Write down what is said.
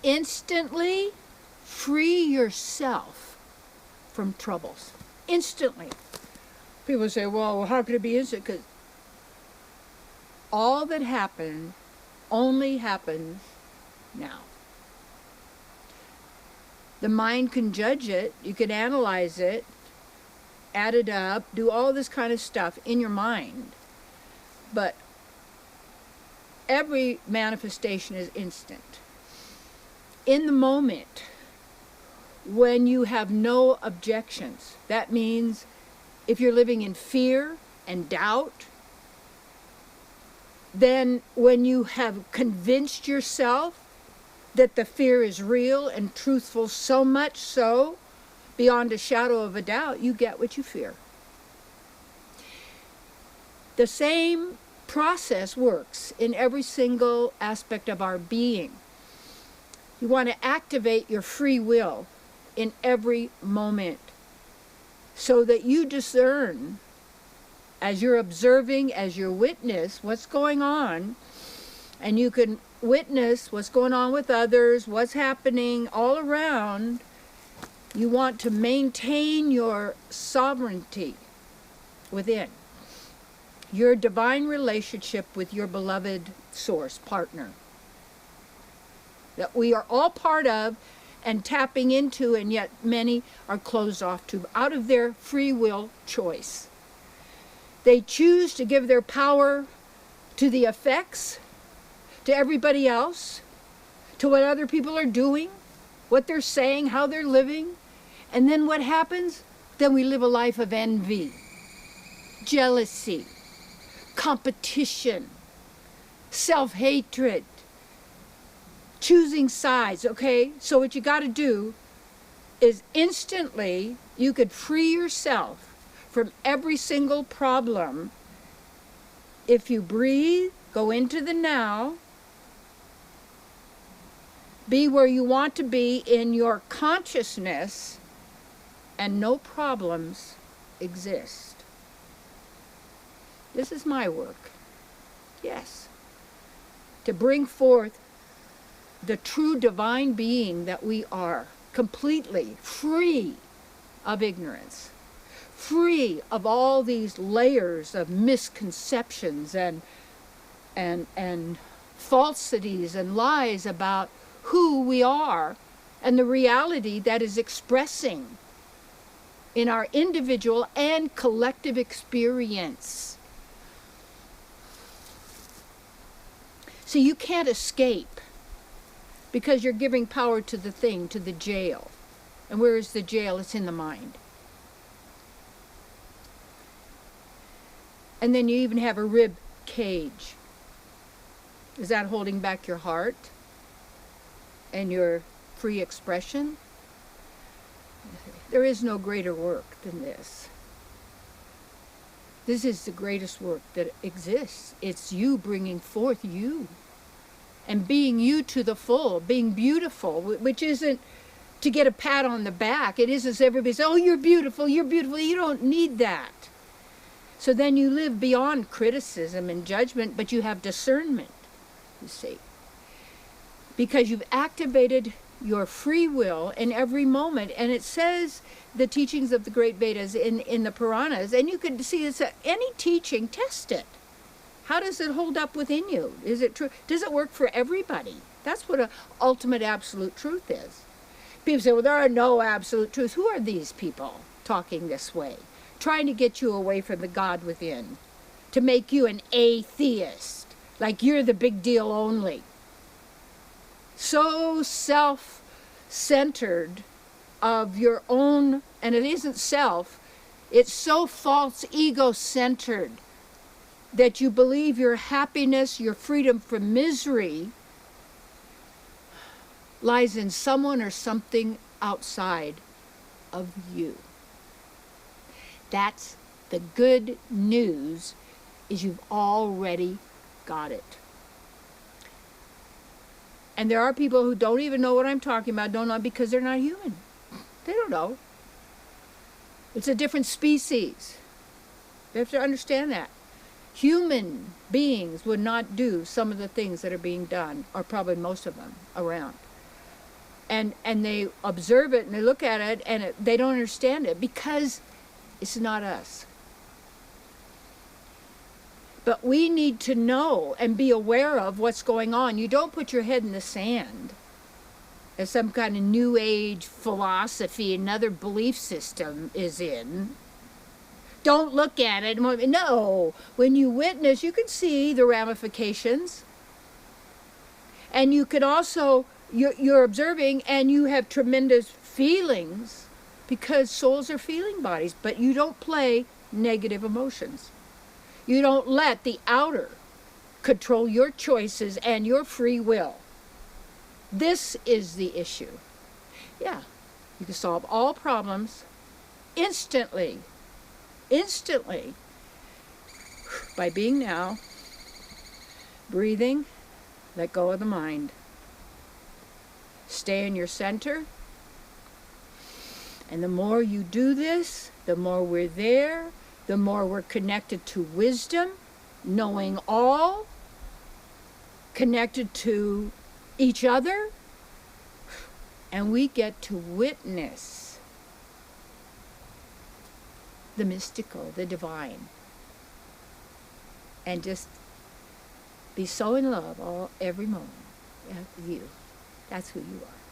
instantly free yourself from troubles. Instantly. People say, well, how could it be instant? Because all that happened only happens now. The mind can judge it, you can analyze it, add it up, do all this kind of stuff in your mind. But every manifestation is instant. In the moment, when you have no objections, that means if you're living in fear and doubt, then when you have convinced yourself that the fear is real and truthful, so much so, beyond a shadow of a doubt, you get what you fear. The same process works in every single aspect of our being. You want to activate your free will in every moment so that you discern, as you're observing, as you witness what's going on, and you can witness what's going on with others, what's happening all around. You want to maintain your sovereignty within, your divine relationship with your beloved source partner that we are all part of and tapping into, and yet many are closed off to out of their free will choice. They choose to give their power to the effects, to everybody else, to what other people are doing, what they're saying, how they're living. And then what happens? Then we live a life of envy, jealousy, competition, self-hatred, choosing sides, okay? So what you got to do is instantly you could free yourself from every single problem if you breathe, go into the now, be where you want to be in your consciousness, and no problems exist. This is my work. Yes. To bring forth the true divine being that we are, completely free of ignorance, free of all these layers of misconceptions and falsities and lies about who we are and the reality that is expressing in our individual and collective experience. See, you can't escape because you're giving power to the thing, to the jail. And where is the jail? It's in the mind. And then you even have a rib cage. Is that holding back your heart and your free expression? There is no greater work than this. This is the greatest work that exists. It's you bringing forth you and being you to the full, being beautiful, which isn't to get a pat on the back. It is as everybody says, oh, you're beautiful, you're beautiful. You don't need that. So then you live beyond criticism and judgment, but you have discernment, you see. Because you've activated your free will in every moment. And it says the teachings of the great Vedas in the Puranas, and you can see it's any teaching, test it. How does it hold up within you? Is it true? Does it work for everybody? That's what an ultimate absolute truth is. People say, well, there are no absolute truths. Who are these people talking this way? Trying to get you away from the God within, to make you an atheist, like you're the big deal only. So self-centered of your own, and it isn't self, it's so false ego-centered that you believe your happiness, your freedom from misery lies in someone or something outside of you. That's the good news, is you've already got it. And there are people who don't even know what I'm talking about, don't know because they're not human. They don't know. It's a different species. You have to understand that. Human beings would not do some of the things that are being done, or probably most of them, around. and they observe it and they look at it and they don't understand it because it's not us. But we need to know and be aware of what's going on. You don't put your head in the sand as some kind of new age philosophy, another belief system is in. Don't look at it. No, when you witness, you can see the ramifications. And you can also, you're observing and you have tremendous feelings because souls are feeling bodies, but you don't play negative emotions. You don't let the outer control your choices and your free will. This is the issue. Yeah, you can solve all problems instantly by being now, breathing, let go of the mind. Stay in your center. And the more you do this, the more we're there, the more we're connected to wisdom, knowing all, connected to each other, and we get to witness the mystical, the divine, and just be so in love every moment with you. That's who you are.